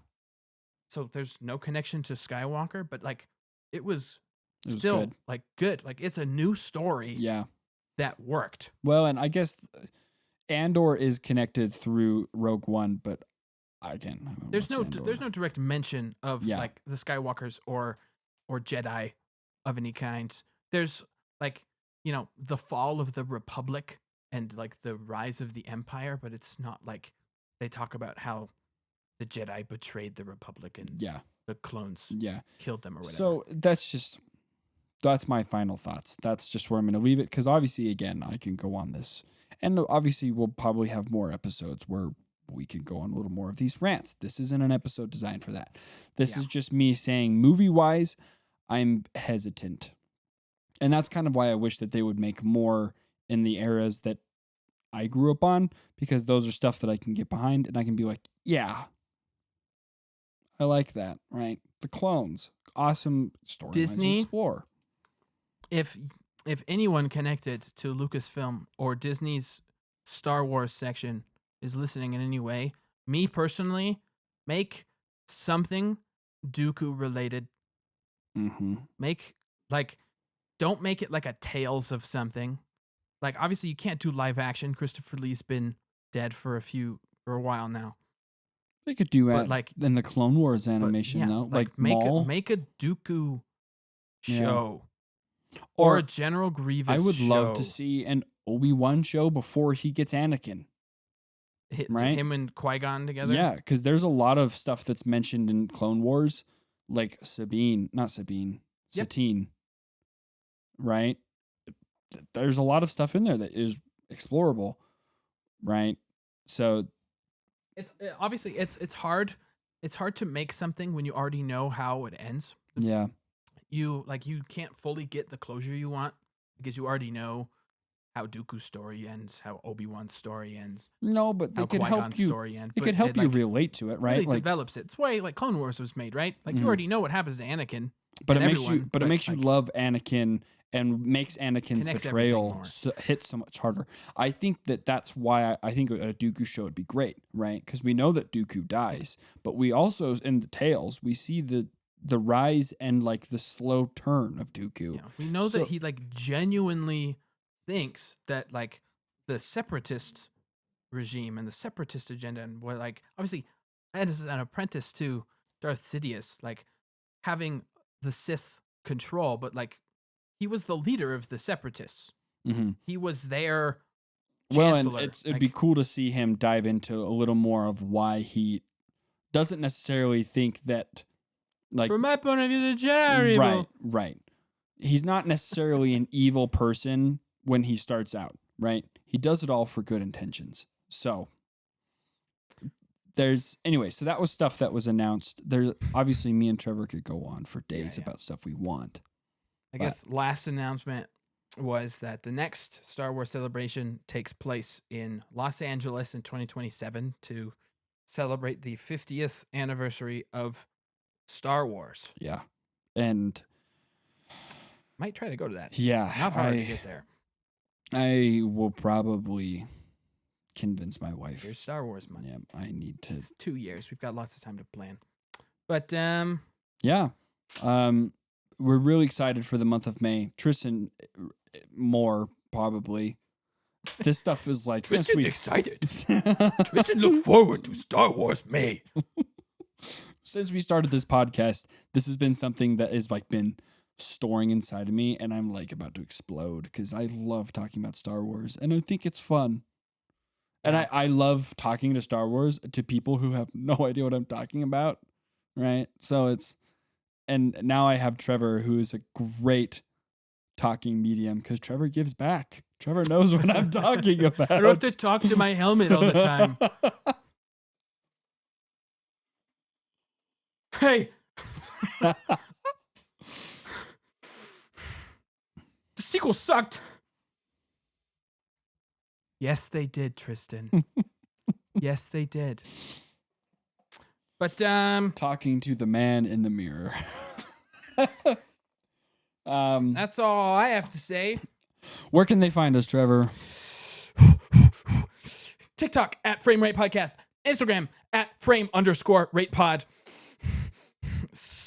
A: so there's no connection to Skywalker, but like it was
B: still
A: good. Like good. Like it's a new story
B: Yeah.
A: that worked.
B: Well, and I guess Andor is connected through Rogue One, but again, I haven't
A: There's
B: watched
A: no
B: Andor.
A: direct mention of
B: Yeah.
A: like the Skywalkers or Jedi of any kind. There's like, you know, the fall of the Republic and like the rise of the Empire, but it's not like they talk about how the Jedi betrayed the Republic and
B: Yeah.
A: the clones
B: Yeah.
A: killed them or whatever.
B: So that's my final thoughts. That's just where I'm going to leave it. Because obviously, again, I can go on this. And obviously, we'll probably have more episodes where we can go on a little more of these rants. This isn't an episode designed for that. This is just me saying, movie-wise, I'm hesitant. And that's kind of why I wish that they would make more in the eras that I grew up on. Because those are stuff that I can get behind. And I can be like, yeah, I like that, right? The clones. Awesome storylines to
A: Disney?
B: explore.
A: If anyone connected to Lucasfilm or Disney's Star Wars section is listening in any way, me personally, make something Dooku related.
B: Mm-hmm.
A: Make like, don't make it like a Tales of something. Like obviously you can't do live action. Christopher Lee's been dead for a while now.
B: They could do
A: But
B: it
A: like
B: in the Clone Wars animation, though. Like Maul.
A: make a Dooku show.
B: Or
A: a General Grievous
B: I would love
A: show.
B: to see an Obi-Wan show before he gets Anakin. Right?
A: Him and Qui-Gon together.
B: Yeah, because there's a lot of stuff that's mentioned in Clone Wars, like Satine, right? There's a lot of stuff in there that is explorable, right? So
A: It's obviously it's hard. It's hard to make something when you already know how it ends.
B: yeah,
A: You can't fully get the closure you want because you already know how Dooku's story ends, how Obi-Wan's story ends,
B: no, but they
A: how
B: could
A: Qui-Gon's
B: help you.
A: story ends.
B: It could help you relate to it, right?
A: Really
B: Like,
A: develops it. It's why like Clone Wars was made, right? Like you already know what happens to Anakin.
B: but it
A: and
B: makes you,
A: everyone,
B: but it makes you
A: like,
B: love Anakin and makes Anakin's
A: connects
B: betrayal
A: everything
B: hit so much harder. I think that's why I think a Dooku show would be great, right? Because we know that Dooku dies, but we also in the Tales we see the rise and like the slow turn of Dooku.
A: Yeah, we know
B: So-
A: that he like genuinely thinks that like the separatist regime and the separatist agenda and what like obviously as an apprentice to Darth Sidious, like having the Sith control, but like he was the leader of the separatists.
B: Mhm.
A: He was their
B: Well,
A: chancellor.
B: and it'd be cool to see him dive into a little more of why he doesn't necessarily think that, like,
A: from my point of view, the Jedi are evil.
B: right. He's not necessarily an evil person when he starts out, right? He does it all for good intentions. So so that was stuff that was announced. There's obviously me and Trevor could go on for days about stuff we want.
A: I guess last announcement was that the next Star Wars celebration takes place in Los Angeles in 2027 to celebrate the 50th anniversary of Star Wars.
B: Yeah. And
A: Might try to go to that.
B: yeah,
A: Not hard to get there.
B: I will probably convince my wife.
A: Here's Star Wars money.
B: Yeah, I need to.
A: It's 2 years. We've got lots of time to plan. But
B: Yeah. We're really excited for the month of May. Tristan, more probably. This stuff is like
A: Tristan excited. Tristan look forward to Star Wars May.
B: Since we started this podcast, this has been something that has like been storing inside of me, and I'm like about to explode because I love talking about Star Wars, and I think it's fun. And I love talking to Star Wars to people who have no idea what I'm talking about, right? So and now I have Trevor, who is a great talking medium because Trevor gives back. Trevor knows what I'm talking about.
A: I don't have to talk to my helmet all the time. Hey. The sequel sucked. Yes, they did, Tristan. Yes, they did. But
B: Talking to the man in the mirror.
A: That's all I have to say.
B: Where can they find us, Trevor?
A: TikTok at frameratepodcast. Instagram at frame_ratepod.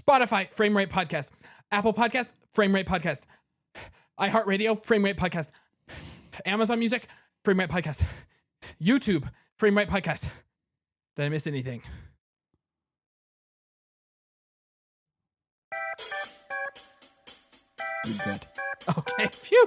A: Spotify, Frame Rate Podcast. Apple Podcast, Frame Rate Podcast. iHeartRadio, Frame Rate Podcast. Amazon Music, Frame Rate Podcast. YouTube, Frame Rate Podcast. Did I miss anything?
B: You're good.
A: Okay, phew.